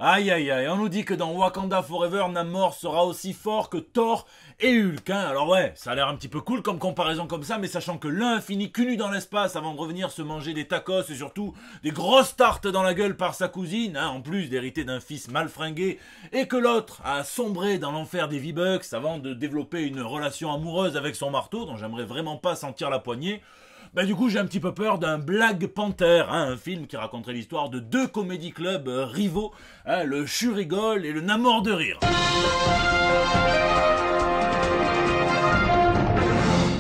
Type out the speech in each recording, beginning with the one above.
Aïe aïe aïe, on nous dit que dans Wakanda Forever, Namor sera aussi fort que Thor et Hulk, hein. Alors ouais, ça a l'air un petit peu cool comme comparaison comme ça, mais sachant que l'un finit cul nu dans l'espace avant de revenir se manger des tacos et surtout des grosses tartes dans la gueule par sa cousine, hein, en plus d'hériter d'un fils mal fringué, et que l'autre a sombré dans l'enfer des V-Bucks avant de développer une relation amoureuse avec son marteau, dont j'aimerais vraiment pas sentir la poignée. Bah du coup j'ai un petit peu peur d'un Black Panther, hein, un film qui raconterait l'histoire de deux comédie clubs rivaux, hein, le Churigol et le Namor de rire.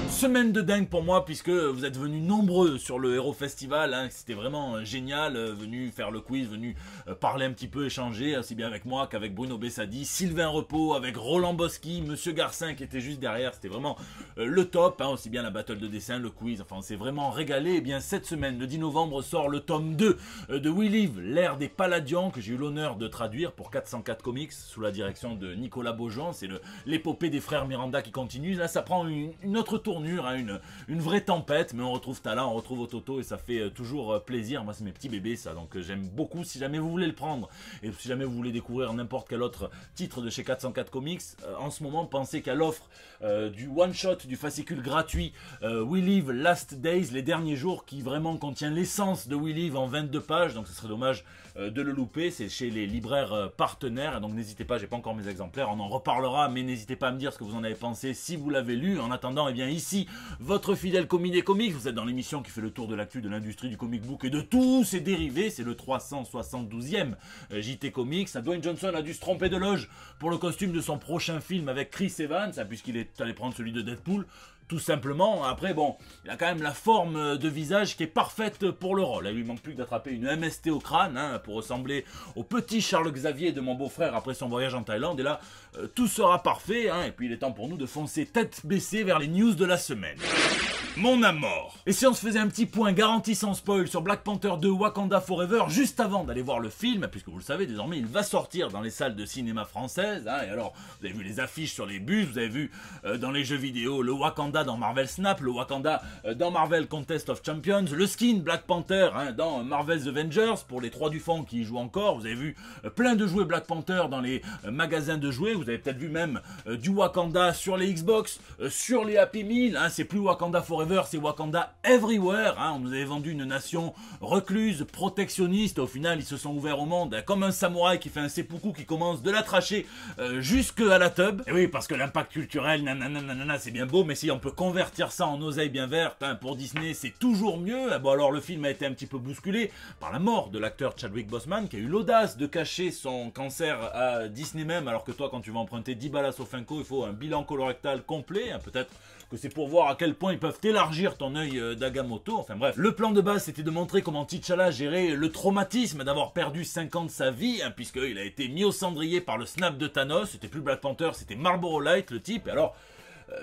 Semaine de dingue pour moi puisque vous êtes venus nombreux sur le Hero Festival, hein, c'était vraiment génial, venus faire le quiz, venus parler un petit peu, échanger, aussi bien avec moi qu'avec Bruno Bessadi, Sylvain Repos, avec Roland Boschi, Monsieur Garcin qui était juste derrière, c'était vraiment le top, hein, aussi bien la battle de dessin, le quiz, enfin on s'est vraiment régalé. Et bien cette semaine, le 10 novembre, sort le tome 2 de We Live, l'ère des Palladians, que j'ai eu l'honneur de traduire pour 404 Comics, sous la direction de Nicolas Beaujean, c'est l'épopée des frères Miranda qui continue, là ça prend une autre tournure, une vraie tempête, mais on retrouve Tala, on retrouve Ototo et ça fait toujours plaisir. Moi c'est mes petits bébés ça, donc j'aime beaucoup. Si jamais vous voulez le prendre et si jamais vous voulez découvrir n'importe quel autre titre de chez 404 Comics, en ce moment pensez qu'à l'offre du one shot, du fascicule gratuit We Live Last Days, les derniers jours, qui vraiment contient l'essence de We Live en 22 pages, donc ce serait dommage de le louper. C'est chez les libraires partenaires, donc n'hésitez pas, j'ai pas encore mes exemplaires, on en reparlera, mais n'hésitez pas à me dire ce que vous en avez pensé si vous l'avez lu. En attendant, eh bien ici votre fidèle commis des comics, vous êtes dans l'émission qui fait le tour de l'actu de l'industrie du comic book et de tous ses dérivés, c'est le 372e JT Comics. Dwayne Johnson a dû se tromper de loge pour le costume de son prochain film avec Chris Evans, puisqu'il est allé prendre celui de Deadpool, tout simplement. Après bon, il a quand même la forme de visage qui est parfaite pour le rôle, il lui manque plus que d'attraper une MST au crâne, hein, pour ressembler au petit Charles Xavier de mon beau-frère après son voyage en Thaïlande, et là tout sera parfait, hein, et puis il est temps pour nous de foncer tête baissée vers les news de la semaine. Mon Namor. Et si on se faisait un petit point garanti sans spoil sur Black Panther 2 Wakanda Forever juste avant d'aller voir le film, puisque vous le savez désormais il va sortir dans les salles de cinéma françaises, hein, et alors vous avez vu les affiches sur les bus, vous avez vu dans les jeux vidéo le Wakanda dans Marvel Snap, le Wakanda dans Marvel Contest of Champions, le skin Black Panther, hein, dans Marvel's Avengers pour les 3 du fond qui y jouent encore, vous avez vu plein de jouets Black Panther dans les magasins de jouets, vous avez peut-être vu même du Wakanda sur les Xbox, sur les Happy Meal, hein, c'est plus Wakanda Forever, c'est Wakanda Everywhere, hein. On nous avait vendu une nation recluse, protectionniste, au final ils se sont ouverts au monde, hein, comme un samouraï qui fait un seppuku qui commence de la tracher jusque à la tub. Et oui, parce que l'impact culturel, nanana, c'est bien beau, mais si on peut convertir ça en oseille bien verte, hein, pour Disney c'est toujours mieux. Bon alors le film a été un petit peu bousculé par la mort de l'acteur Chadwick Boseman, qui a eu l'audace de cacher son cancer à Disney même, alors que toi quand tu vas emprunter 10 balles à Sofinco, il faut un bilan colorectal complet, hein, peut-être que c'est pour voir à quel point ils peuvent élargir ton œil d'Agamotto, enfin bref. Le plan de base c'était de montrer comment T'Challa gérait le traumatisme d'avoir perdu 5 ans de sa vie, hein, puisqu'il a été mis au cendrier par le snap de Thanos, c'était plus Black Panther, c'était Marlboro Light le type, et alors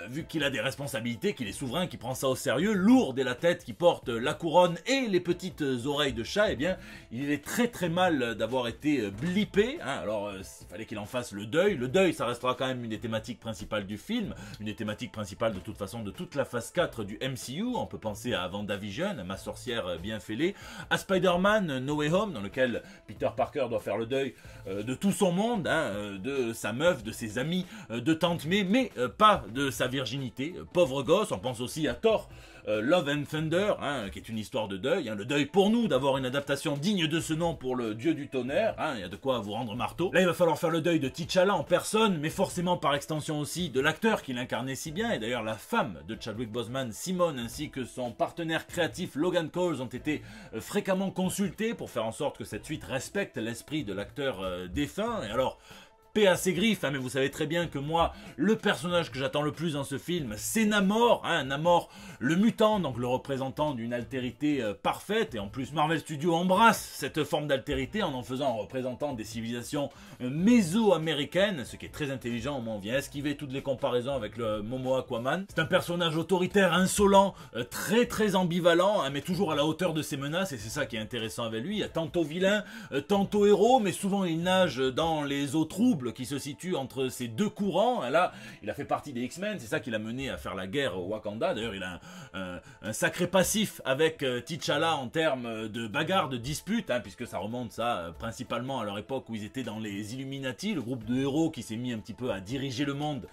vu qu'il a des responsabilités, qu'il est souverain, qu'il prend ça au sérieux, lourde est la tête qui porte la couronne et les petites oreilles de chat, eh bien, il est très très mal d'avoir été blippé, hein. Alors, il fallait qu'il en fasse le deuil. Le deuil, ça restera quand même une des thématiques principales du film, une des thématiques principales de toute façon de toute la phase 4 du MCU. On peut penser à WandaVision, à Ma sorcière bien fêlée, à Spider-Man No Way Home, dans lequel Peter Parker doit faire le deuil de tout son monde, hein, de sa meuf, de ses amis, de Tante May, mais pas de sa virginité, pauvre gosse. On pense aussi à Thor, Love and Thunder, hein, qui est une histoire de deuil, hein, le deuil pour nous d'avoir une adaptation digne de ce nom pour le dieu du tonnerre, hein, il y a de quoi vous rendre marteau. Là il va falloir faire le deuil de T'Challa en personne, mais forcément par extension aussi de l'acteur qui l'incarnait si bien, et d'ailleurs la femme de Chadwick Boseman, Simone, ainsi que son partenaire créatif Logan Coles ont été fréquemment consultés pour faire en sorte que cette suite respecte l'esprit de l'acteur défunt. Et alors paix à ses griffes, hein, mais vous savez très bien que moi, le personnage que j'attends le plus dans ce film, c'est Namor, hein, Namor le mutant, donc le représentant d'une altérité parfaite, et en plus Marvel Studios embrasse cette forme d'altérité en faisant un représentant des civilisations méso-américaines, ce qui est très intelligent. Au moins on vient esquiver toutes les comparaisons avec le Momo Aquaman. C'est un personnage autoritaire, insolent, très très ambivalent, hein, mais toujours à la hauteur de ses menaces, et c'est ça qui est intéressant avec lui. Il y a tantôt vilain, tantôt héros, mais souvent il nage dans les eaux troubles double qui se situe entre ces deux courants. Là, il a fait partie des X-Men, c'est ça qui l'a mené à faire la guerre au Wakanda. D'ailleurs, il a un sacré passif avec T'Challa en termes de bagarre, de dispute, puisque ça remonte ça principalement à leur époque où ils étaient dans les Illuminati, le groupe de héros qui s'est mis un petit peu à diriger le monde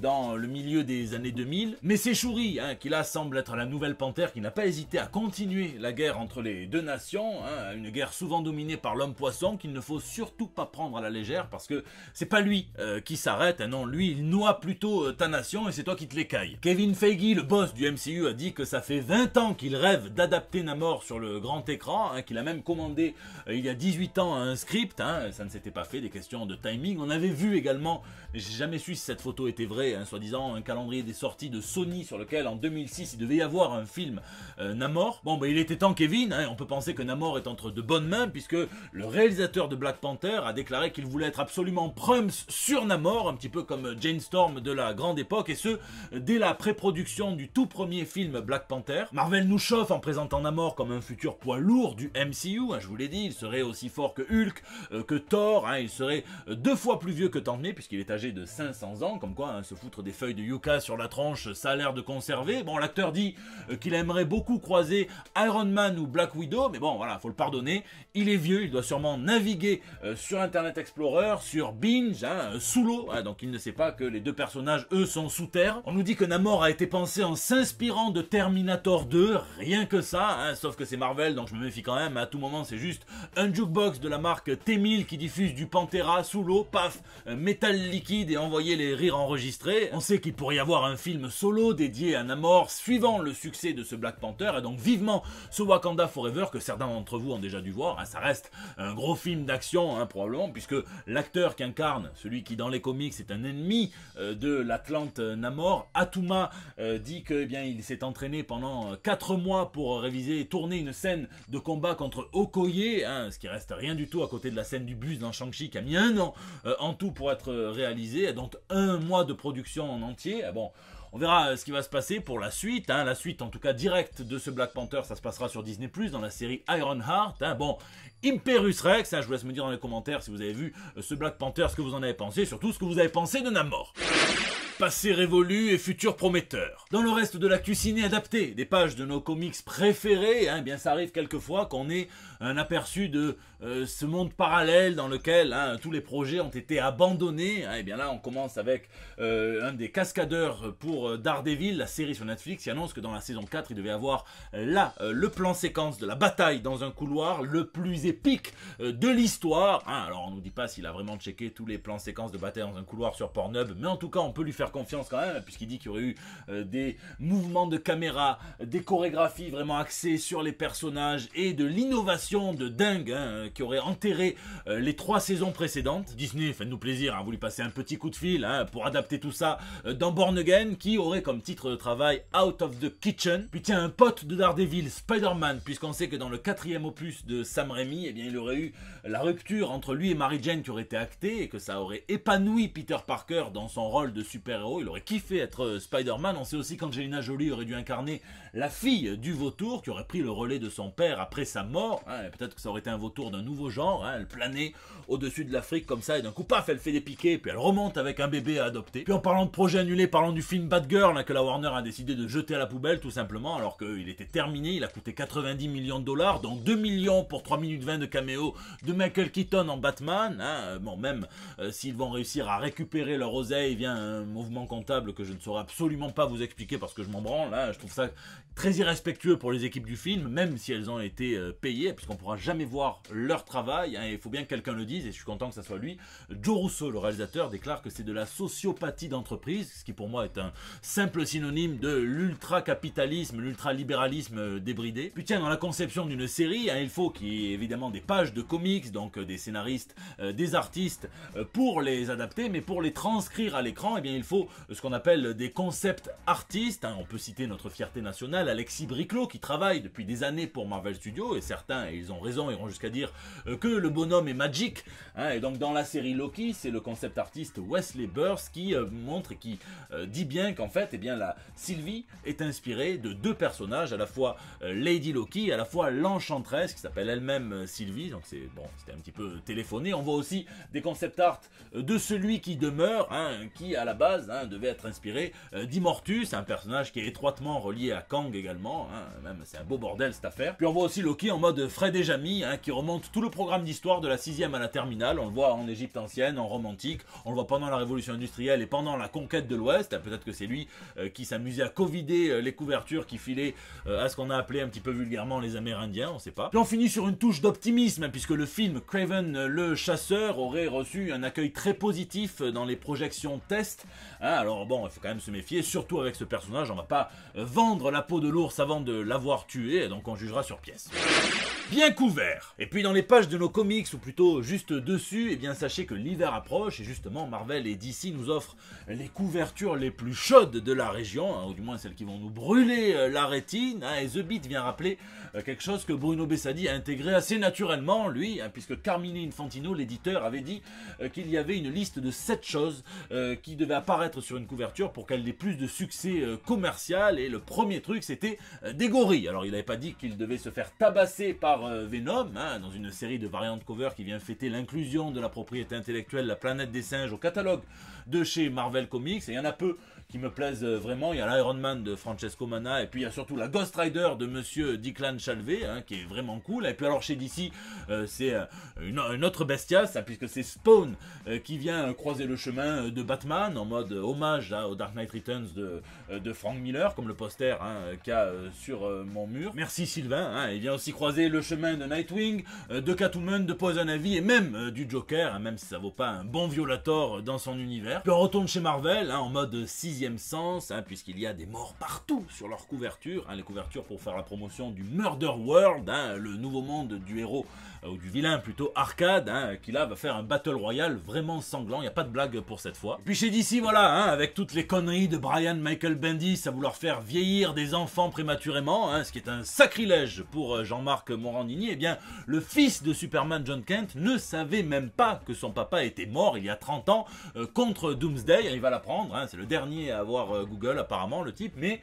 dans le milieu des années 2000. Mais c'est Shuri qui là semble être la nouvelle panthère qui n'a pas hésité à continuer la guerre entre les deux nations, une guerre souvent dominée par l'homme poisson qu'il ne faut surtout pas prendre à la légère parce que c'est pas lui qui s'arrête, non, lui il noie plutôt ta nation et c'est toi qui te l'écailles. Kevin Feige, le boss du MCU, a dit que ça fait 20 ans qu'il rêve d'adapter Namor sur le grand écran, qu'il a même commandé il y a 18 ans un script, ça ne s'était pas fait, des questions de timing. On avait vu également, mais j'ai jamais su si cette photo était vraie, soi-disant un calendrier des sorties de Sony sur lequel en 2006 il devait y avoir un film Namor. Bon, il était temps, Kevin, on peut penser que Namor est entre de bonnes mains puisque le réalisateur de Black Panther a déclaré qu'il voulait être absolument prums sur Namor, un petit peu comme Jane Storm de la grande époque, et ce dès la pré-production du tout premier film Black Panther. Marvel nous chauffe en présentant Namor comme un futur poids lourd du MCU, je vous l'ai dit, il serait aussi fort que Hulk, que Thor, il serait 2 fois plus vieux que Tante May puisqu'il est âgé de 500 ans, comme quoi se foutre des feuilles de yucca sur la tronche, ça a l'air de conserver. Bon, l'acteur dit qu'il aimerait beaucoup croiser Iron Man ou Black Widow, mais bon, voilà, faut le pardonner, il est vieux, il doit sûrement naviguer sur Internet Explorer, sur Binge, sous l'eau, donc il ne sait pas que les deux personnages, eux, sont sous terre. On nous dit que Namor a été pensé en s'inspirant de Terminator 2, rien que ça, sauf que c'est Marvel, donc je me méfie quand même, à tout moment c'est juste un jukebox de la marque T1000 qui diffuse du Pantera sous l'eau, paf, métal liquide et envoyer les rires enregistrés. On sait qu'il pourrait y avoir un film solo dédié à Namor suivant le succès de ce Black Panther, et donc vivement ce Wakanda Forever que certains d'entre vous ont déjà dû voir, ça reste un gros film d'action probablement, puisque l'acteur qui incarne celui qui dans les comics est un ennemi de l'Atlante Namor, Atuma, dit que il s'est entraîné pendant 4 mois pour réviser et tourner une scène de combat contre Okoye, ce qui reste rien du tout à côté de la scène du bus dans Shang-Chi qui a mis 1 an en tout pour être réalisé, donc 1 mois de production en entier. Bon, on verra ce qui va se passer pour la suite, la suite en tout cas directe de ce Black Panther, ça se passera sur Disney+, dans la série Ironheart. Bon, Imperus Rex, je vous laisse me dire dans les commentaires si vous avez vu ce Black Panther, ce que vous en avez pensé, surtout ce que vous avez pensé de Namor. Passé révolu et futur prometteur. Dans le reste de l'actu ciné adapté, des pages de nos comics préférés, bien ça arrive quelquefois qu'on ait un aperçu de ce monde parallèle dans lequel tous les projets ont été abandonnés. Et bien là on commence avec un des cascadeurs pour Daredevil, la série sur Netflix, qui annonce que dans la saison 4 il devait avoir le plan séquence de la bataille dans un couloir le plus épique de l'histoire. Alors on nous dit pas s'il a vraiment checké tous les plans séquences de bataille dans un couloir sur Pornhub, mais en tout cas on peut lui faire confiance quand même, puisqu'il dit qu'il y aurait eu des mouvements de caméra, des chorégraphies vraiment axées sur les personnages et de l'innovation de dingue qui aurait enterré les 3 saisons précédentes. Disney, faites-nous plaisir, vous lui passez un petit coup de fil pour adapter tout ça dans Born Again, qui aurait comme titre de travail Out of the Kitchen. Puis tiens, un pote de Daredevil, Spider-Man, puisqu'on sait que dans le 4e opus de Sam Raimi, il y aurait eu la rupture entre lui et Mary Jane qui aurait été actée, et que ça aurait épanoui Peter Parker dans son rôle de super-héros. Il aurait kiffé être Spider-Man. On sait aussi qu'Angelina Jolie aurait dû incarner la fille du vautour, qui aurait pris le relais de son père après sa mort. Peut-être que ça aurait été un vautour d'un nouveau genre, elle planait au-dessus de l'Afrique comme ça, et d'un coup, paf, elle fait des piquets, puis elle remonte avec un bébé à adopter. Puis en parlant de projet annulé, parlons du film Bad Girl, que la Warner a décidé de jeter à la poubelle, tout simplement, alors qu'il était terminé, il a coûté 90 millions de dollars, donc 2 millions pour 3 minutes 20 de caméo de Michael Keaton en Batman. Bon, même s'ils vont réussir à récupérer leur oseille via un mouvement comptable que je ne saurais absolument pas vous expliquer parce que je m'en branle, je trouve ça très irrespectueux pour les équipes du film, même si elles ont été payées, puisqu'on pourra jamais voir leur travail, il faut bien que quelqu'un le dise, et je suis content que ça soit lui. Joe Russo, le réalisateur, déclare que c'est de la sociopathie d'entreprise, ce qui pour moi est un simple synonyme de l'ultra-capitalisme, l'ultra-libéralisme débridé. Puis tiens, dans la conception d'une série, il faut qu'il y ait évidemment des pages de comics, donc des scénaristes, des artistes, pour les adapter, mais pour les transcrire à l'écran, il faut ce qu'on appelle des concept artistes. On peut citer notre fierté nationale, Alexis Briclot, qui travaille depuis des années pour Marvel Studios, et certains, et ils ont raison, iront jusqu'à dire que le bonhomme est magique. Hein, et donc dans la série Loki, c'est le concept artiste Wesley Burst qui montre et qui dit bien qu'en fait, eh bien, la Sylvie est inspirée de deux personnages, à la fois Lady Loki, à la fois l'Enchantress, qui s'appelle elle-même Sylvie, donc c'est bon, c'était un petit peu téléphoné. On voit aussi des concept art de celui qui demeure, hein, qui à la base devait être inspiré d'Immortus, un personnage qui est étroitement relié à Kang également, hein, même c'est un beau bordel cette affaire. Puis on voit aussi Loki en mode Fred et Jamie, hein, qui remonte tout le programme d'histoire de la 6e à la terminale. On le voit en Égypte ancienne, en romantique, on le voit pendant la révolution industrielle et pendant la conquête de l'Ouest. Peut-être que c'est lui qui s'amusait à covider les couvertures qui filaient à ce qu'on a appelé un petit peu vulgairement les Amérindiens, on sait pas. Puis on finit sur une touche d'optimisme, hein, puisque le film Kraven le chasseur aurait reçu un accueil très positif dans les projections test. Hein, alors bon, il faut quand même se méfier, surtout avec ce personnage, on va pas vendre la peau de l'ours avant de l'avoir tué, donc on jugera sur pièce. Bien couvert. Et puis dans les pages de nos comics, ou plutôt juste dessus, eh bien sachez que l'hiver approche et justement Marvel et DC nous offrent les couvertures les plus chaudes de la région, hein, ou du moins celles qui vont nous brûler la rétine, hein, et The Beat vient rappeler quelque chose que Bruno Bessadi a intégré assez naturellement, lui, hein, puisque Carmine Infantino, l'éditeur, avait dit qu'il y avait une liste de 7 choses qui devaient apparaître sur une couverture pour qu'elle ait plus de succès commercial, et le premier truc c'était des gorilles. Alors il n'avait pas dit qu'il devait se faire tabasser par Venom, hein, dans une série de variantes cover qui vient fêter l'inclusion de la propriété intellectuelle La Planète des Singes au catalogue de chez Marvel Comics, et il y en a peu qui me plaisent vraiment. Il y a l'Iron Man de Francesco Manna, et puis il y a surtout la Ghost Rider de Monsieur Declan Shalvey, hein, qui est vraiment cool. Et puis alors chez DC, c'est une autre bestiace, hein, puisque c'est Spawn qui vient croiser le chemin de Batman en mode hommage au Dark Knight Returns de Frank Miller, comme le poster qu'il y a sur mon mur. Merci Sylvain, hein, il vient aussi croiser le chemin de Nightwing, de Catwoman, de Poison Ivy et même du Joker, hein, même si ça vaut pas un bon Violator dans son univers. Puis on retourne chez Marvel, hein, en mode 6e sens, hein, puisqu'il y a des morts partout sur leurs couvertures, hein, les couvertures pour faire la promotion du Murder World, hein, le nouveau monde du héros, ou du vilain plutôt, Arcade, hein, qui là va faire un Battle Royale vraiment sanglant, il n'y a pas de blague pour cette fois. Et puis chez DC, voilà, hein, avec toutes les conneries de Brian Michael Bendis à vouloir faire vieillir des enfants prématurément, hein, ce qui est un sacrilège pour Jean-Marc Morandini, eh bien le fils de Superman, John Kent, ne savait même pas que son papa était mort il y a 30 ans contre Doomsday. Il va l'apprendre, hein, c'est le dernier à avoir Google apparemment, le type, mais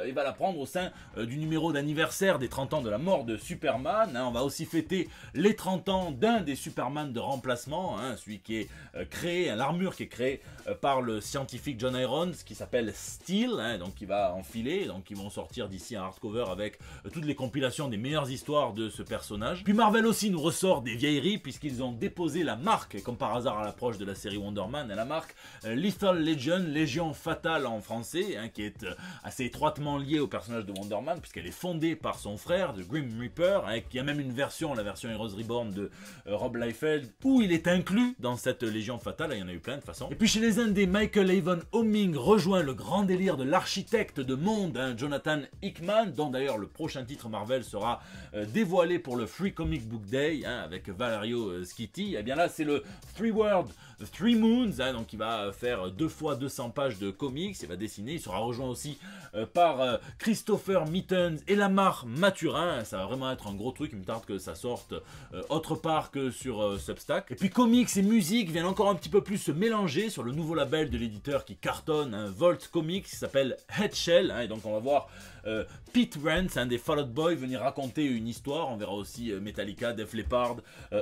il va l'apprendre au sein du numéro d'anniversaire des 30 ans de la mort de Superman. Hein. On va aussi fêter les 30 ans d'un des Superman de remplacement, hein, celui qui est créé, l'armure qui est créée par le scientifique John Irons, qui s'appelle Steel, hein, donc qui va enfiler, donc ils vont sortir d'ici un hardcover avec toutes les compilations des meilleures histoires de ce personnage. Puis Marvel aussi nous ressort des vieilleries, puisqu'ils ont déposé la marque, comme par hasard à l'approche de la série Wonder Man, la marque Lethal Legion, Légion Fatale en français, hein, qui est assez étroitement liée au personnage de Wonder Man, puisqu'elle est fondée par son frère, de Grim Reaper, hein, qui a même une version, la version Heroes Reborn de Rob Liefeld, où il est inclus dans cette Légion Fatale. Il y en a eu plein de façon. Et puis chez les Indés, Michael Avon Homing rejoint le grand délire de l'architecte de monde, hein, Jonathan Hickman, dont d'ailleurs le prochain titre Marvel sera dévoilé pour le Free Comic Book Day, hein, avec Valerio Schiti. Et bien là, c'est le Three World, Three Moons, hein, donc il va faire 2 fois 200 pages de comics, il va dessiner, il sera rejoint aussi par Christopher Mittens et Lamar Mathurin. Ça va vraiment être un gros truc, il me tarde que ça sorte autre part que sur Substack. Et puis comics et musique viennent encore un petit peu plus se mélanger sur le nouveau label de l'éditeur qui cartonne, un Volt Comics, qui s'appelle Headshell, hein, et donc on va voir Pete Wentz, un des Fall Out Boy, venir raconter une histoire. On verra aussi Metallica, Def Leppard,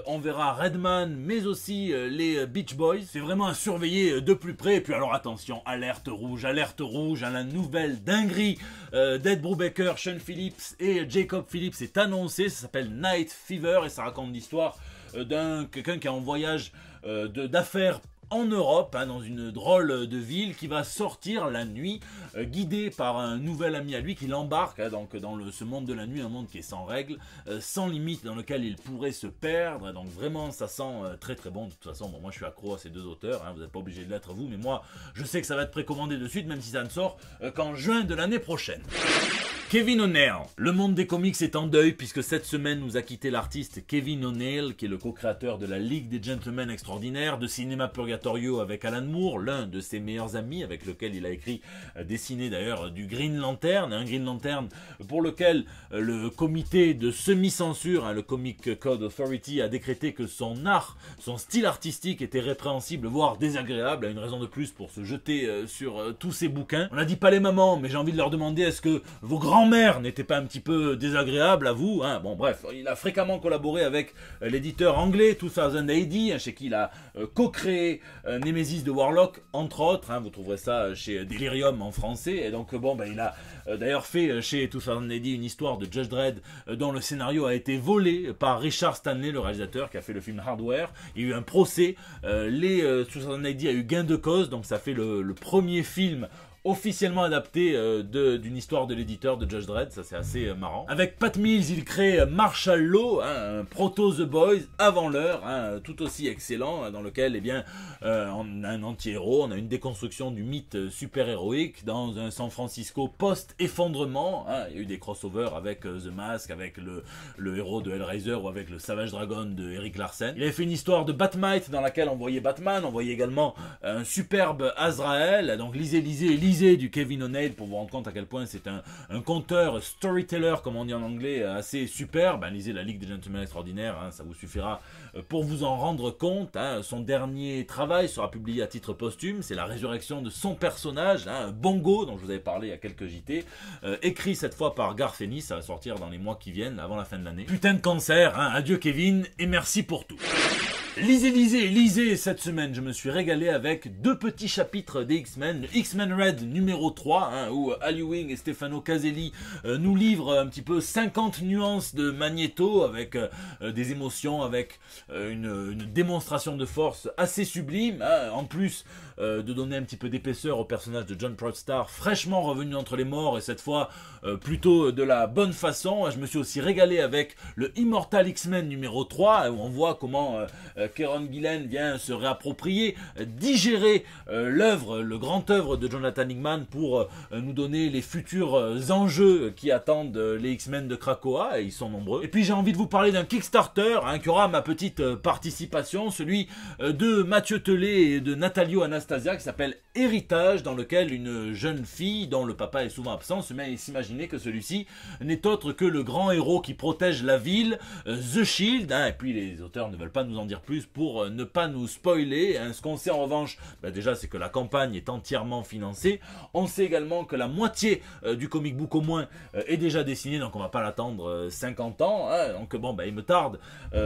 on verra Redman, mais aussi les Beach Boys. C'est vraiment à surveiller de plus près. Et puis alors attention, alerte rouge, hein, la nouvelle dinguerie d'Ed Brubaker, Sean Phillips et Jacob Phillips est annoncée. Ça s'appelle Night Fever et ça raconte l'histoire d'un quelqu'un qui est en voyage d'affaires en Europe, hein, dans une drôle de ville, qui va sortir la nuit, guidé par un nouvel ami à lui qui l'embarque, hein, donc dans ce monde de la nuit, un monde qui est sans règles, sans limite, dans lequel il pourrait se perdre. Donc vraiment ça sent très très bon. De toute façon, bon, moi je suis accro à ces deux auteurs, hein, vous n'êtes pas obligé de l'être vous, mais moi je sais que ça va être précommandé de suite, même si ça ne sort qu'en juin de l'année prochaine. Kevin O'Neill. Le monde des comics est en deuil puisque cette semaine nous a quitté l'artiste Kevin O'Neill, qui est le co-créateur de la Ligue des Gentlemen Extraordinaires, de Cinema Purgatorio avec Alan Moore, l'un de ses meilleurs amis avec lequel il a écrit, dessiné d'ailleurs, du Green Lantern, un Green Lantern pour lequel le comité de semi-censure, le Comic Code Authority, a décrété que son art, son style artistique était répréhensible, voire désagréable, à une raison de plus pour se jeter sur tous ses bouquins. On n'a dit pas les mamans, mais j'ai envie de leur demander, est-ce que vos grand-mère n'était pas un petit peu désagréable à vous, hein? Bon bref, il a fréquemment collaboré avec l'éditeur anglais 2000 AD, chez qui il a co-créé Nemesis de Warlock, entre autres, hein, vous trouverez ça chez Delirium en français, et donc bon, il a d'ailleurs fait chez 2000 AD une histoire de Judge Dredd dont le scénario a été volé par Richard Stanley, le réalisateur qui a fait le film Hardware. Il y a eu un procès, 2000 AD a eu gain de cause, donc ça fait le premier film officiellement adapté d'une histoire de l'éditeur de Judge Dredd, ça c'est assez marrant. Avec Pat Mills, il crée Martial Law, un proto The Boys avant l'heure, tout aussi excellent, dans lequel on a un anti-héros, on a une déconstruction du mythe super-héroïque dans un San Francisco post-effondrement. Il y a eu des crossovers avec The Mask, avec le héros de Hellraiser ou avec le Savage Dragon de Eric Larsen. Il avait fait une histoire de Batmite dans laquelle on voyait Batman, on voyait également un superbe Azrael, donc lisez du Kevin O'Neill pour vous rendre compte à quel point c'est un conteur, storyteller comme on dit en anglais, assez super. Lisez la Ligue des Gentlemen Extraordinaires, ça vous suffira pour vous en rendre compte. Son dernier travail sera publié à titre posthume, c'est la résurrection de son personnage, Bongo, dont je vous avais parlé il y a quelques JT, écrit cette fois par Garth Ennis, ça va sortir dans les mois qui viennent, avant la fin de l'année. Putain de cancer, adieu Kevin, et merci pour tout. Lisez, cette semaine, je me suis régalé avec 2 petits chapitres des X-Men, le X-Men Red numéro 3, où Al Ewing et Stefano Caselli nous livrent un petit peu 50 nuances de Magneto, avec des émotions, avec une démonstration de force assez sublime, en plus de donner un petit peu d'épaisseur au personnage de John Proudstar, fraîchement revenu entre les morts, et cette fois plutôt de la bonne façon. Je me suis aussi régalé avec le Immortal X-Men numéro 3, où on voit comment Kieron Gillen vient se réapproprier, digérer le grand œuvre de Jonathan Hickman pour nous donner les futurs enjeux qui attendent les X-Men de Krakoa, et ils sont nombreux. Et puis j'ai envie de vous parler d'un Kickstarter qui aura ma petite participation, celui de Mathieu Tellet et de Natalio Anastasia, qui s'appelle Héritage, dans lequel une jeune fille dont le papa est souvent absent se met à s'imaginer que celui-ci n'est autre que le grand héros qui protège la ville, The Shield, et puis les auteurs ne veulent pas nous en dire plus pour ne pas nous spoiler. Ce qu'on sait en revanche, déjà, c'est que la campagne est entièrement financée. On sait également que la moitié du comic book au moins est déjà dessiné, donc on va pas l'attendre 50 ans. Donc il me tarde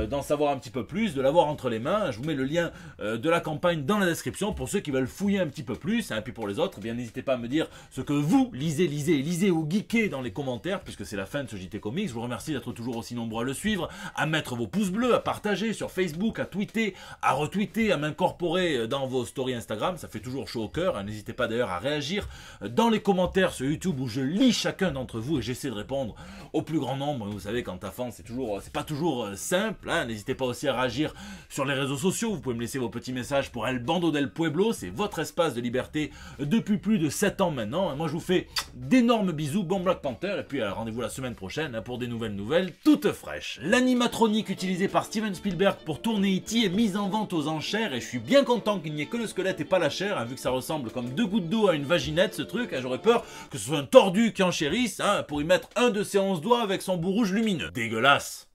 d'en savoir un petit peu plus, de l'avoir entre les mains. Je vous mets le lien de la campagne dans la description pour ceux qui veulent fouiller un petit peu plus. Et puis pour les autres, bien n'hésitez pas à me dire ce que vous lisez ou geekez dans les commentaires, puisque c'est la fin de ce JT Comics. Je vous remercie d'être toujours aussi nombreux à le suivre, à mettre vos pouces bleus, à partager sur Facebook, à tweeter, à retweeter, à m'incorporer dans vos stories Instagram, ça fait toujours chaud au cœur. N'hésitez pas d'ailleurs à réagir dans les commentaires sur YouTube, où je lis chacun d'entre vous et j'essaie de répondre au plus grand nombre. Vous savez qu'en taffant, c'est pas toujours simple. N'hésitez pas aussi à réagir sur les réseaux sociaux. Vous pouvez me laisser vos petits messages pour El Bando del Pueblo, c'est votre espace de liberté depuis plus de 7 ans maintenant. Moi je vous fais d'énormes bisous, bon Black Panther, et puis rendez-vous la semaine prochaine pour des nouvelles toutes fraîches. L'animatronique utilisée par Steven Spielberg pour tourner E.T. est mise en vente aux enchères, et je suis bien content qu'il n'y ait que le squelette et pas la chair, vu que ça ressemble comme 2 gouttes d'eau à une vaginette ce truc. J'aurais peur que ce soit un tordu qui enchérisse pour y mettre un de ses 11 doigts avec son bout rouge lumineux. Dégueulasse.